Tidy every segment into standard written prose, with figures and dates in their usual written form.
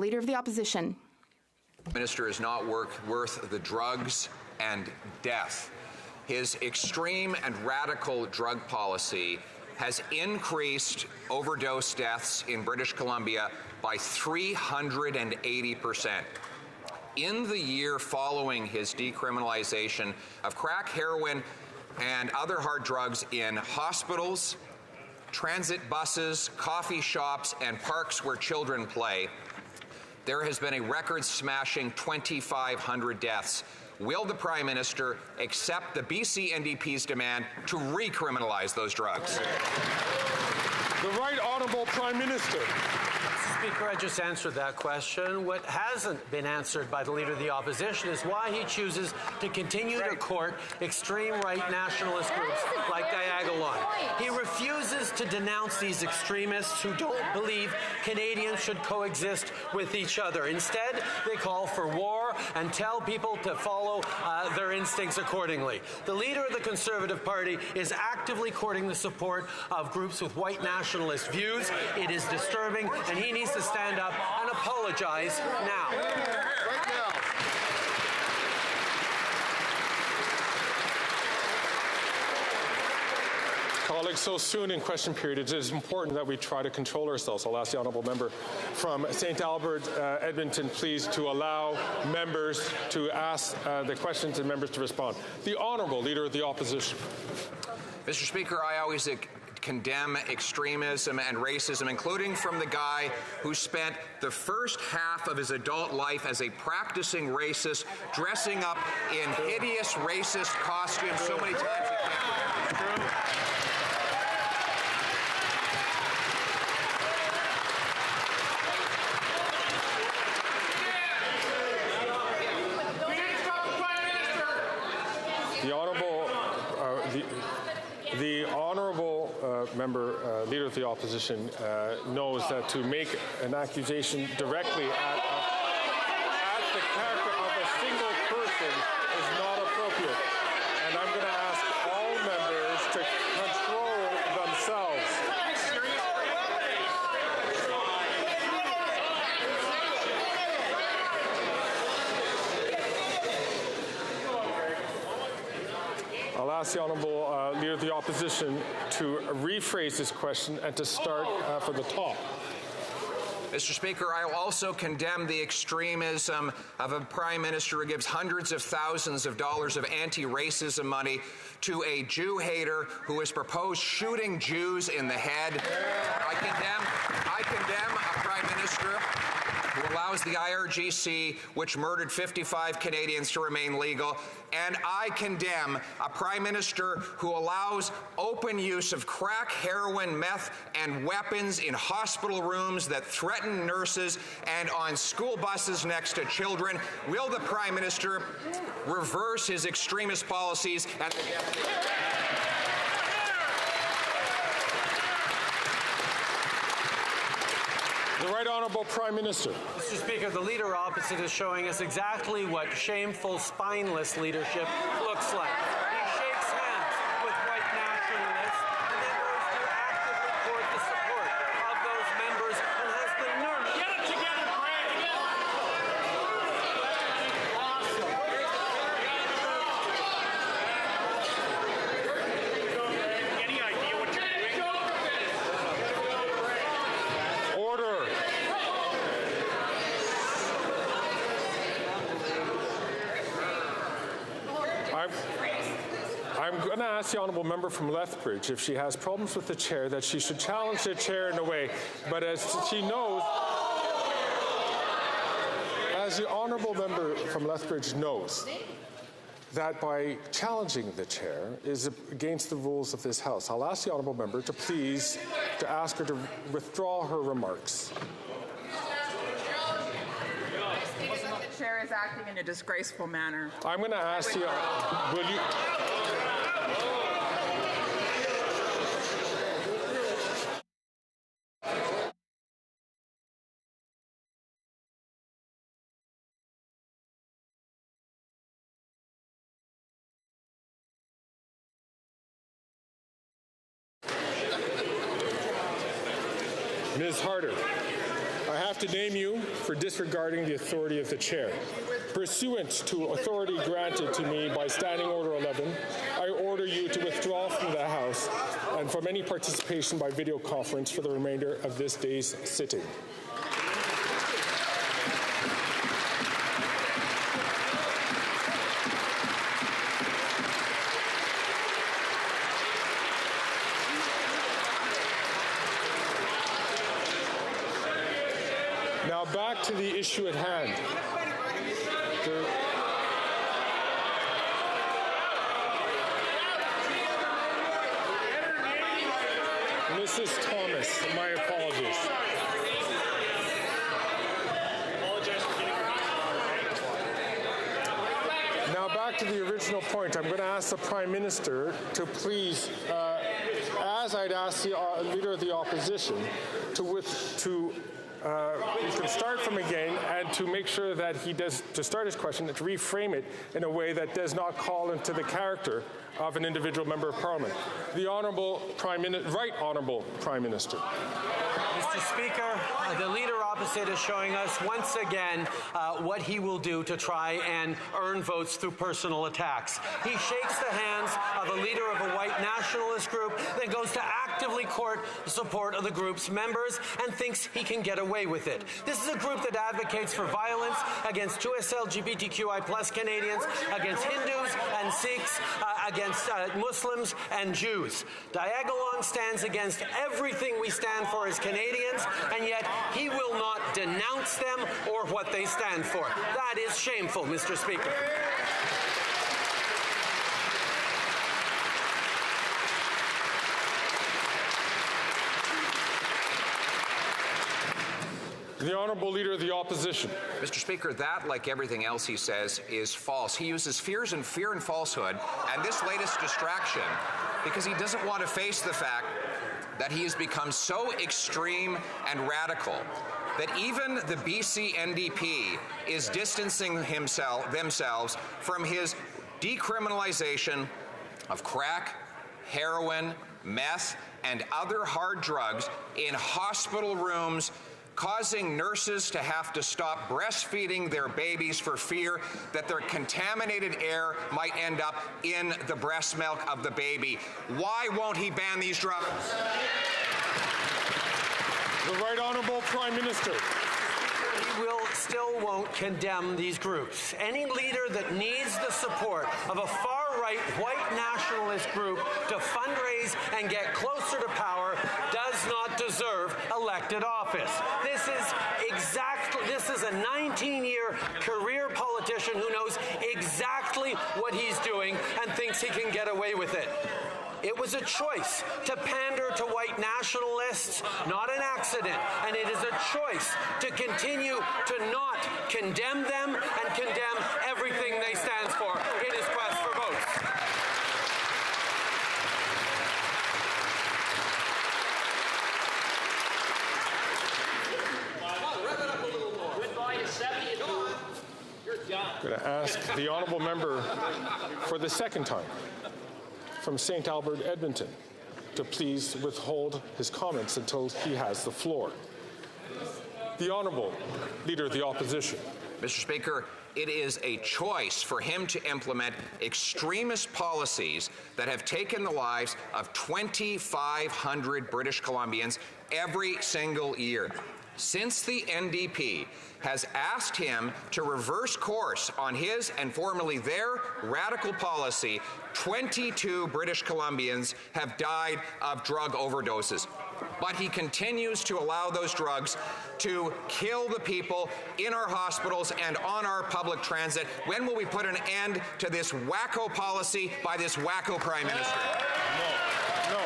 Leader of the Opposition. Minister is not worth the drugs and death. His extreme and radical drug policy has increased overdose deaths in British Columbia by 380%. In the year following his decriminalization of crack, heroin, and other hard drugs in hospitals, transit buses, coffee shops, and parks where children play, there has been a record-smashing 2,500 deaths. Will the Prime Minister accept the BC NDP's demand to recriminalize those drugs? The Right Honourable Prime Minister. Speaker, I just answered that question. What hasn't been answered by the Leader of the Opposition is why he chooses to continue to court extreme right nationalist groups like Diagolon. He refuses to denounce these extremists who don't believe Canadians should coexist with each other. Instead, they call for war and tell people to follow their instincts accordingly. The Leader of the Conservative Party is actively courting the support of groups with white nationalist views. It is disturbing, and he needs to stand up and apologize now. Right now. Colleagues, so soon in question period, it is important that we try to control ourselves. I'll ask the honourable member from St. Albert, Edmonton, please, to allow members to ask the questions and members to respond. The Honourable Leader of the Opposition. Mr. Speaker, I always condemn extremism and racism, including from the guy who spent the first half of his adult life as a practicing racist, dressing up in hideous racist costumes so many times he can't. The honourable member, Leader of the Opposition, knows that to make an accusation directly at the character of a single person is not appropriate. And I'm going to ask all members to control themselves. I'll ask the Honourable Leader of the Opposition to rephrase this question and to start from the top. Mr. Speaker, I will also condemn the extremism of a Prime Minister who gives hundreds of thousands of dollars of anti-racism money to a Jew hater who has proposed shooting Jews in the head. I condemn a Prime Minister who allows the IRGC, which murdered 55 Canadians, to remain legal. And I condemn a Prime Minister who allows open use of crack, heroin, meth, and weapons in hospital rooms that threaten nurses and on school buses next to children. Will the Prime Minister reverse his extremist policies and The Right Honourable Prime Minister. Mr. Speaker, the Leader opposite is showing us exactly what shameful, spineless leadership looks like. He shakes hands with white nationalists and then goes to actively court the support of those members and has the nerve. Get it together, Greg! Any idea what you're doing? Order. I'm going to ask the honourable member from Lethbridge if she has problems with the chair, that she should challenge the chair in a way. But as she knows, as the honourable member from Lethbridge knows, that by challenging the chair is against the rules of this House. I'll ask the honourable member to please to ask her to withdraw her remarks. The chair is acting in a disgraceful manner. I'm going to ask you, will you... Ms. Harder, I have to name you for disregarding the authority of the chair. Pursuant to authority granted to me by Standing Order 11, I order you to withdraw from the House and from any participation by video conference for the remainder of this day's sitting. Now back to the issue at hand. Mrs. Thomas, my apologies. Now back to the original point. I'm going to ask the Prime Minister to please, as I'd ask the Leader of the Opposition, you can start from again and to make sure that he does, to start his question, to reframe it in a way that does not call into the character of an individual member of Parliament. The Honourable Right Honourable Prime Minister. Mr. Speaker, the Leader opposite is showing us once again what he will do to try and earn votes through personal attacks. He shakes the hands of a leader of a white nationalist group, then goes to actively court the support of the group's members and thinks he can get away with it. This is a group that advocates for violence against 2S LGBTQI+ Canadians, against Hindus and Sikhs, against Muslims and Jews. Diagolon stands against everything we stand for as Canadians, and yet he will not denounce them or what they stand for. That is shameful, Mr. Speaker. The Honourable Leader of the Opposition. Mr. Speaker, that, like everything else he says, is false. He uses fear and falsehood and this latest distraction because he doesn't want to face the fact that he has become so extreme and radical that even the BC NDP is distancing themselves from his decriminalization of crack, heroin, meth, and other hard drugs in hospital rooms, causing nurses to have to stop breastfeeding their babies for fear that their contaminated air might end up in the breast milk of the baby. Why won't he ban these drugs? The Right Honourable Prime Minister. He still won't condemn these groups. Any leader that needs the support of a far-right white nationalist group to fundraise and get closer to power does not deserve elected office. This is a 19-year career politician who knows exactly what he's doing and thinks he can get away with it. It was a choice to pander to white nationalists, not an accident, and it is a choice to continue to not condemn them and condemn everything they stand for in his quest for votes. I'm going to ask the Honourable Member for the second time from St. Albert, Edmonton, to please withhold his comments until he has the floor. The Honourable Leader of the Opposition. Mr. Speaker, it is a choice for him to implement extremist policies that have taken the lives of 2,500 British Columbians every single year. Since the NDP has asked him to reverse course on his and formerly their radical policy, 22 British Columbians have died of drug overdoses. But he continues to allow those drugs to kill the people in our hospitals and on our public transit. When will we put an end to this wacko policy by this wacko Prime Minister? No.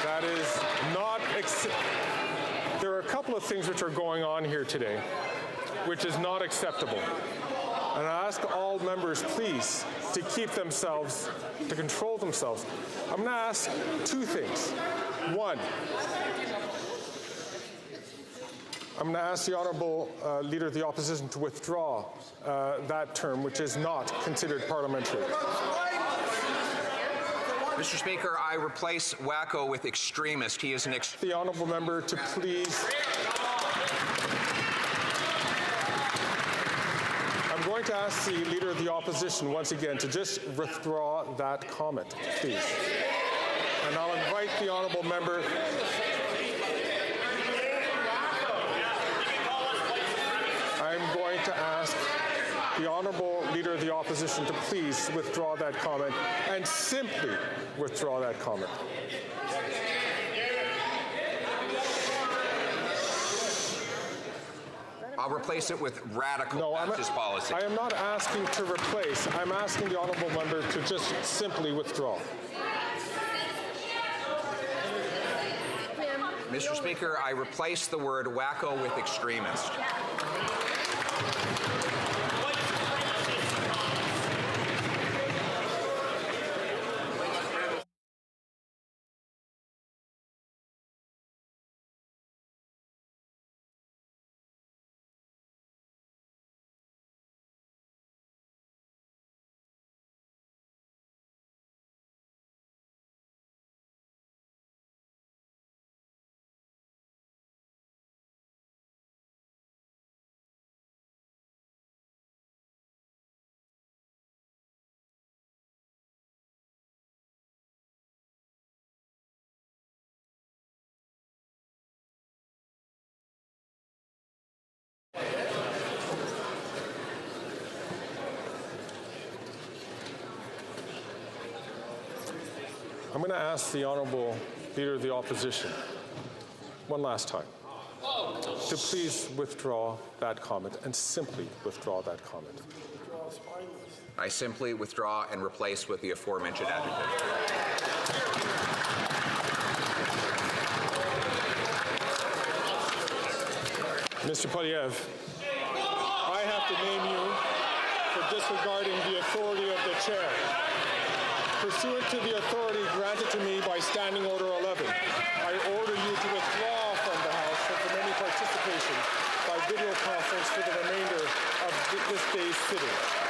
That is not there are a couple of things which are going on here today which is not acceptable. And I ask all members, please, to keep themselves, to control themselves. I'm going to ask two things. One, I'm going to ask the Honourable Leader of the Opposition to withdraw that term, which is not considered parliamentary. Mr. Speaker, I replace wacko with extremist. He is an The honourable member to please. I'm going to ask the Leader of the Opposition once again to just withdraw that comment, please. And I'll invite the honourable member. I'm going to ask the honourable Leader of the Opposition to please withdraw that comment and simply withdraw that comment. I'll replace it with radical Baptist policy. I am not asking to replace. I'm asking the honourable member to just simply withdraw. Mr. Speaker, I replace the word wacko with extremist. I'm going to ask the honourable Leader of the Opposition one last time to please withdraw that comment and simply withdraw that comment. I simply withdraw and replace with the aforementioned adjective. Mr. Polyev, I have to name you for disregarding the authority of the chair. Pursuant to the authority granted to me by Standing Order 11, I order you to withdraw from the House and from any participation by video conference for the remainder of this day's sitting.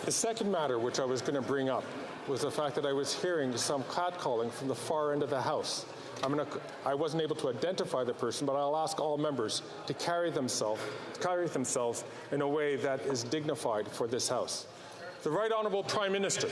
The second matter which I was going to bring up was the fact that I was hearing some catcalling from the far end of the House. I wasn't able to identify the person, but I'll ask all members to carry themselves in a way that is dignified for this House. The Right Honourable Prime Minister